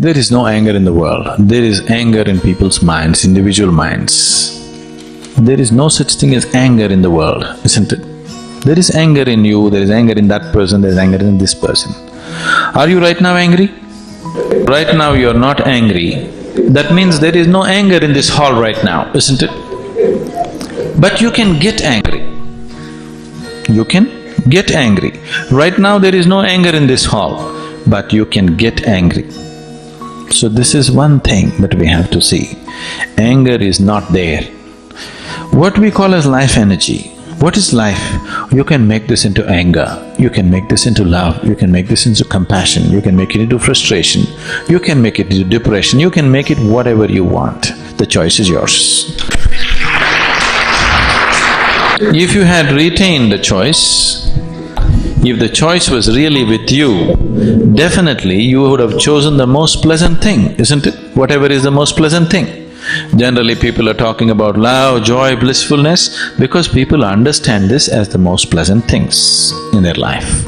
There is no anger in the world. There is anger in people's minds, individual minds. There is no such thing as anger in the world, isn't it? There is anger in you, there is anger in that person, there is anger in this person. Are you right now angry? Right now you are not angry. That means there is no anger in this hall right now, isn't it? But you can get angry. You can get angry. Right now there is no anger in this hall, but you can get angry. So this is one thing that we have to see. Anger is not there. What we call as life energy, what is life? You can make this into anger, you can make this into love, you can make this into compassion, you can make it into frustration, you can make it into depression, you can make it whatever you want. The choice is yours. If you had retained the choice, if the choice was really with you, definitely you would have chosen the most pleasant thing, isn't it? Whatever is the most pleasant thing. Generally people are talking about love, joy, blissfulness because people understand this as the most pleasant things in their life.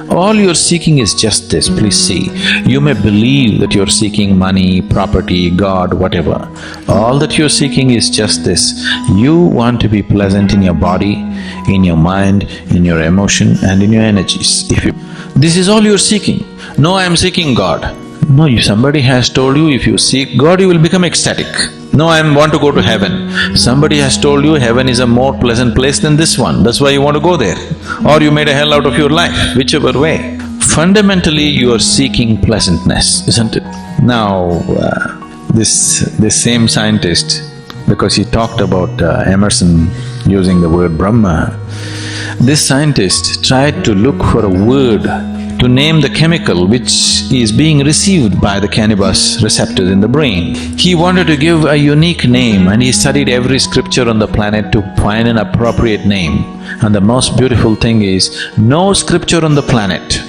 All you're seeking is just this, please see. You may believe that you're seeking money, property, God, whatever. All that you're seeking is just this. You want to be pleasant in your body, in your mind, in your emotion and in your energies. This is all you're seeking. No, I am seeking God. No, if somebody has told you if you seek God, you will become ecstatic. No, I want to go to heaven. Somebody has told you heaven is a more pleasant place than this one, that's why you want to go there. Or you made a hell out of your life, whichever way. Fundamentally, you are seeking pleasantness, isn't it? Now, this same scientist, because he talked about Emerson using the word Brahma, this scientist tried to look for a word to name the chemical which is being received by the cannabis receptors in the brain. He wanted to give a unique name and he studied every scripture on the planet to find an appropriate name. And the most beautiful thing is, no scripture on the planet,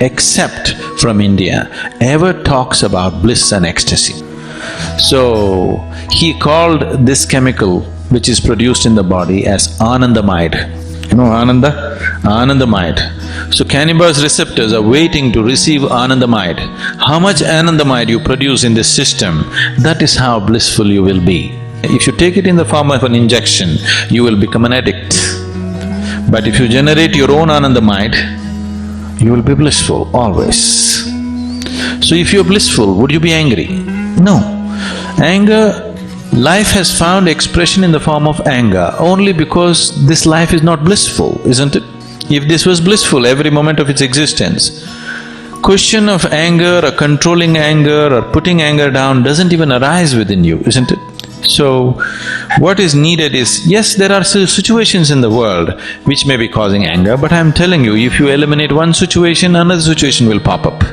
except from India, ever talks about bliss and ecstasy. So, he called this chemical which is produced in the body as Anandamide. You know Ananda? Anandamide. So cannabis receptors are waiting to receive Anandamide. How much Anandamide you produce in this system, that is how blissful you will be. If you take it in the form of an injection, you will become an addict. But if you generate your own Anandamide, you will be blissful always. So if you're blissful, would you be angry? No. Anger, life has found expression in the form of anger only because this life is not blissful, isn't it? If this was blissful every moment of its existence, question of anger or controlling anger or putting anger down doesn't even arise within you, isn't it? So, what is needed is, yes, there are situations in the world which may be causing anger, but I'm telling you, if you eliminate one situation, another situation will pop up.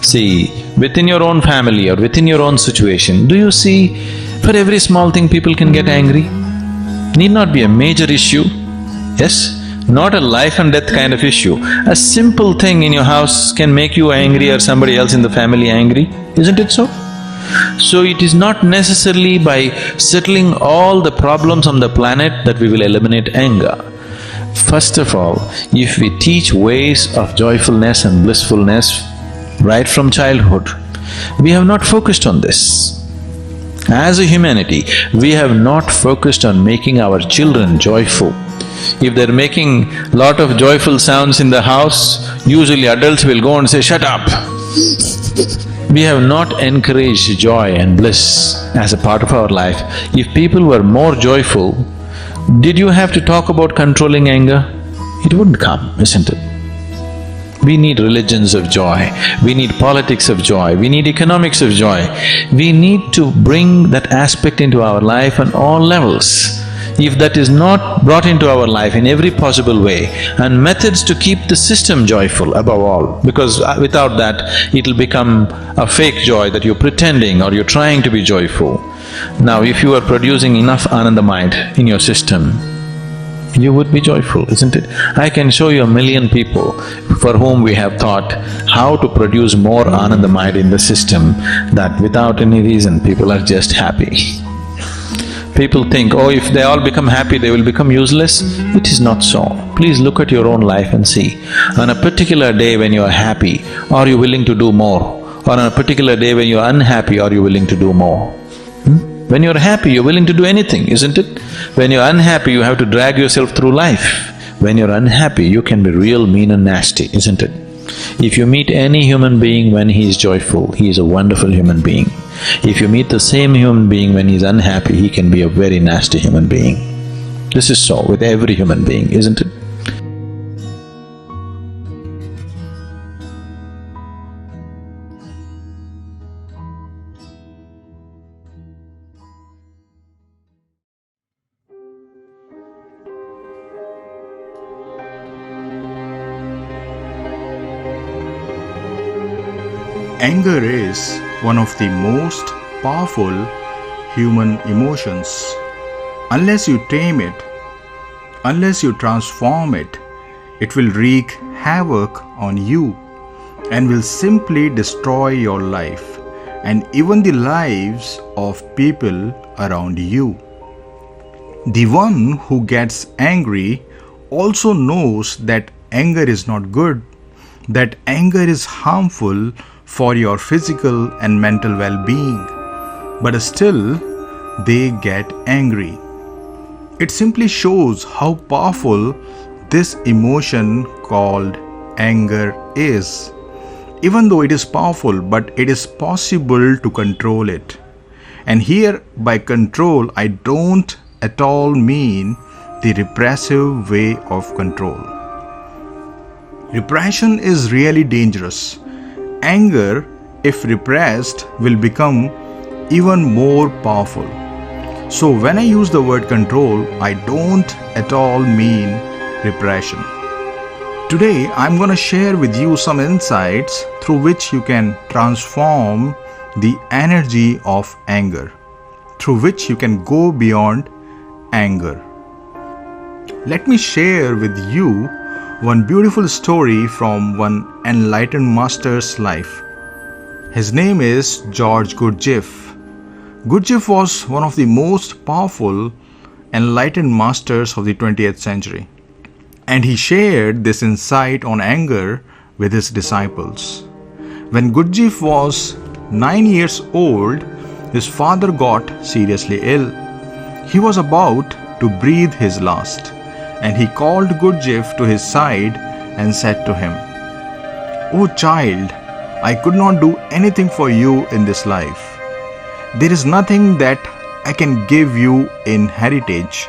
See, within your own family or within your own situation, do you see, for every small thing people can get angry? Need not be a major issue, yes? Not a life and death kind of issue. A simple thing in your house can make you angry or somebody else in the family angry, isn't it so? So it is not necessarily by settling all the problems on the planet that we will eliminate anger. First of all, if we teach ways of joyfulness and blissfulness right from childhood, we have not focused on this. As a humanity, we have not focused on making our children joyful. If they're making lot of joyful sounds in the house, usually adults will go and say, "Shut up!" We have not encouraged joy and bliss as a part of our life. If people were more joyful, did you have to talk about controlling anger? It wouldn't come, isn't it? We need religions of joy, we need politics of joy, we need economics of joy. We need to bring that aspect into our life on all levels. If that is not brought into our life in every possible way, and methods to keep the system joyful above all, because without that, it'll become a fake joy that you're pretending or you're trying to be joyful. Now, if you are producing enough Anandamide in your system, you would be joyful, isn't it? I can show you 1,000,000 people for whom we have taught how to produce more Anandamide in the system, that without any reason, people are just happy. People think, oh, if they all become happy, they will become useless. It is not so. Please look at your own life and see. On a particular day when you are happy, are you willing to do more? Or on a particular day when you're unhappy, are you willing to do more? When you're happy, you're willing to do anything, isn't it? When you're unhappy, you have to drag yourself through life. When you're unhappy, you can be real mean and nasty, isn't it? If you meet any human being when he is joyful, he is a wonderful human being. If you meet the same human being when he's unhappy, he can be a very nasty human being. This is so with every human being, isn't it? Anger is one of the most powerful human emotions. Unless you tame it, unless you transform it, it will wreak havoc on you and will simply destroy your life and even the lives of people around you. The one who gets angry also knows that anger is not good, that anger is harmful for your physical and mental well-being, but still they get angry. It simply shows how powerful this emotion called anger is. Even though it is powerful, but it is possible to control it. And here, by control, I don't at all mean the repressive way of control. Repression is really dangerous. Anger, if repressed, will become even more powerful. So when I use the word control, I don't at all mean repression. Today, I'm going to share with you some insights through which you can transform the energy of anger, through which you can go beyond anger. Let me share with you one beautiful story from one enlightened master's life. His name is George Gurdjieff. Gurdjieff was one of the most powerful enlightened masters of the 20th century. And he shared this insight on anger with his disciples. When Gurdjieff was 9 years old, his father got seriously ill. He was about to breathe his last, and he called Gurdjieff to his side and said to him, "O child, I could not do anything for you in this life. There is nothing that I can give you in heritage,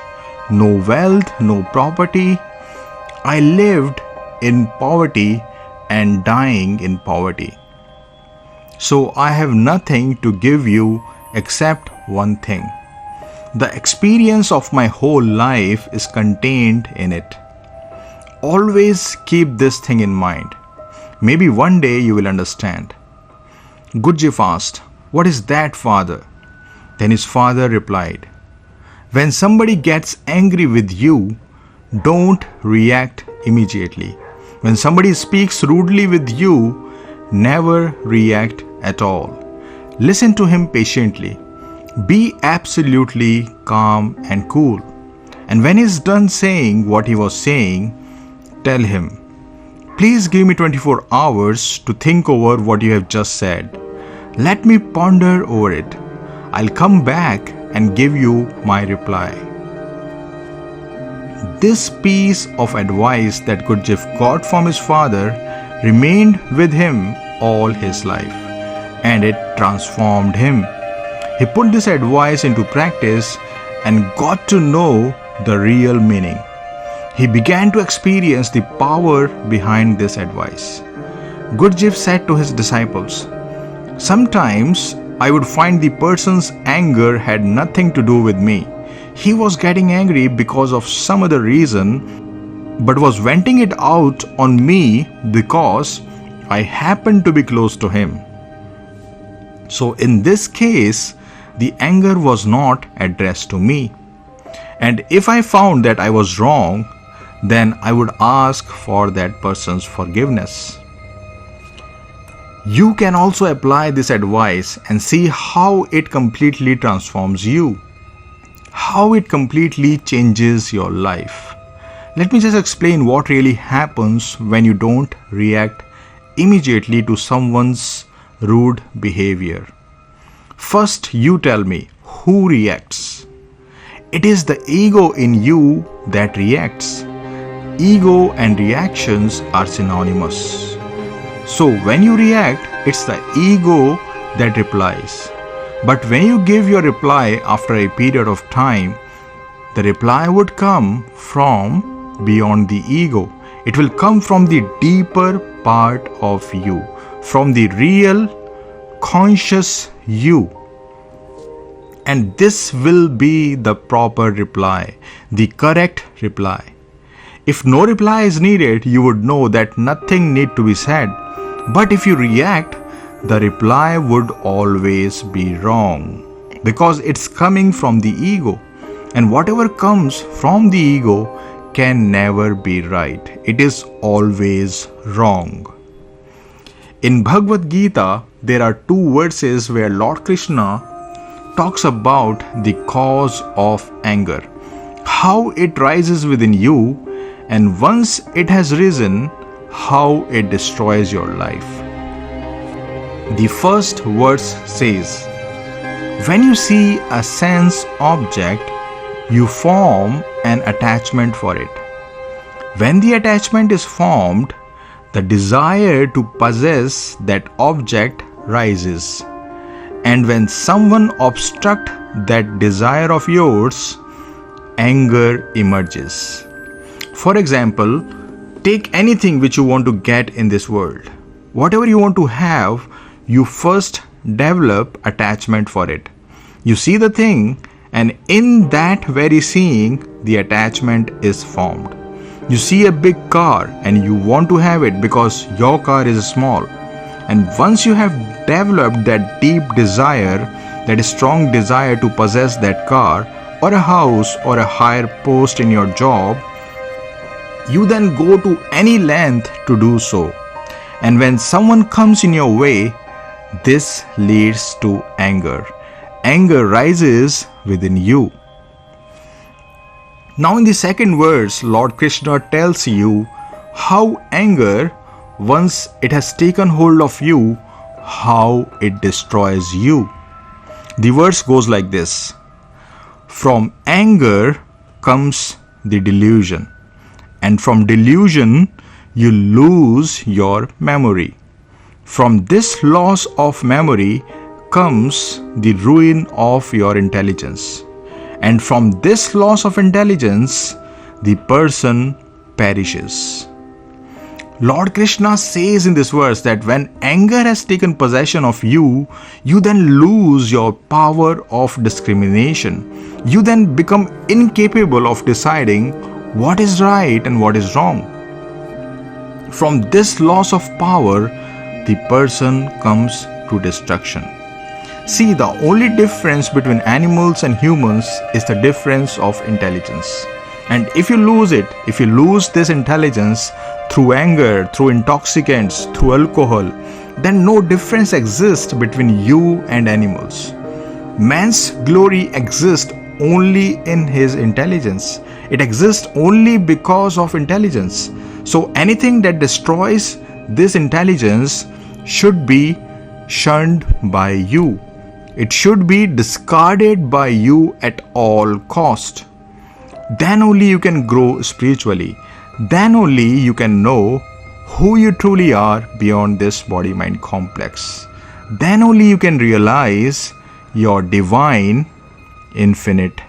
no wealth, no property. I lived in poverty and dying in poverty. So I have nothing to give you except one thing. The experience of my whole life is contained in it. Always keep this thing in mind. Maybe one day you will understand." Gurdjieff asked, "What is that, father?" Then his father replied, "When somebody gets angry with you, don't react immediately. When somebody speaks rudely with you, never react at all. Listen to him patiently. Be absolutely calm and cool. And when he's done saying what he was saying, tell him, 'Please give me 24 hours to think over what you have just said. Let me ponder over it. I'll come back and give you my reply.'" This piece of advice that Gurdjieff got from his father remained with him all his life, and it transformed him. He put this advice into practice and got to know the real meaning. He began to experience the power behind this advice. Gurdjieff said to his disciples, "Sometimes I would find the person's anger had nothing to do with me. He was getting angry because of some other reason, but was venting it out on me because I happened to be close to him. So in this case, the anger was not addressed to me. And if I found that I was wrong, then I would ask for that person's forgiveness." You can also apply this advice and see how it completely transforms you, how it completely changes your life. Let me just explain what really happens when you don't react immediately to someone's rude behavior. First, you tell me, who reacts? It is the ego in you that reacts. Ego and reactions are synonymous. So when you react, it's the ego that replies. But when you give your reply after a period of time, the reply would come from beyond the ego. It will come from the deeper part of you, from the real, conscious you. And this will be the proper reply, the correct reply. If no reply is needed, you would know that nothing need to be said. But if you react, the reply would always be wrong, because it's coming from the ego. And whatever comes from the ego can never be right. It is always wrong. In Bhagavad Gita, there are 2 verses where Lord Krishna talks about the cause of anger, how it rises within you, and once it has risen, how it destroys your life. The first verse says, when you see a sense object, you form an attachment for it. When the attachment is formed, the desire to possess that object rises. And when someone obstructs that desire of yours, anger emerges. For example, take anything which you want to get in this world. Whatever you want to have, you first develop attachment for it. You see the thing, and in that very seeing, the attachment is formed. You see a big car and you want to have it because your car is small. And once you have developed that deep desire, that strong desire to possess that car or a house or a higher post in your job, you then go to any length to do so. And when someone comes in your way, this leads to anger. Anger rises within you. Now in the second verse, Lord Krishna tells you how anger, once it has taken hold of you, how it destroys you. The verse goes like this: from anger comes the delusion, and from delusion you lose your memory. From this loss of memory comes the ruin of your intelligence. And from this loss of intelligence, the person perishes. Lord Krishna says in this verse that when anger has taken possession of you, you then lose your power of discrimination. You then become incapable of deciding what is right and what is wrong. From this loss of power, the person comes to destruction. See, the only difference between animals and humans is the difference of intelligence. And if you lose it, if you lose this intelligence through anger, through intoxicants, through alcohol, then no difference exists between you and animals. Man's glory exists only in his intelligence. It exists only because of intelligence. So anything that destroys this intelligence should be shunned by you. It should be discarded by you at all cost. Then only you can grow spiritually. Then only you can know who you truly are beyond this body-mind complex. Then only you can realize your divine, infinite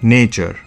nature.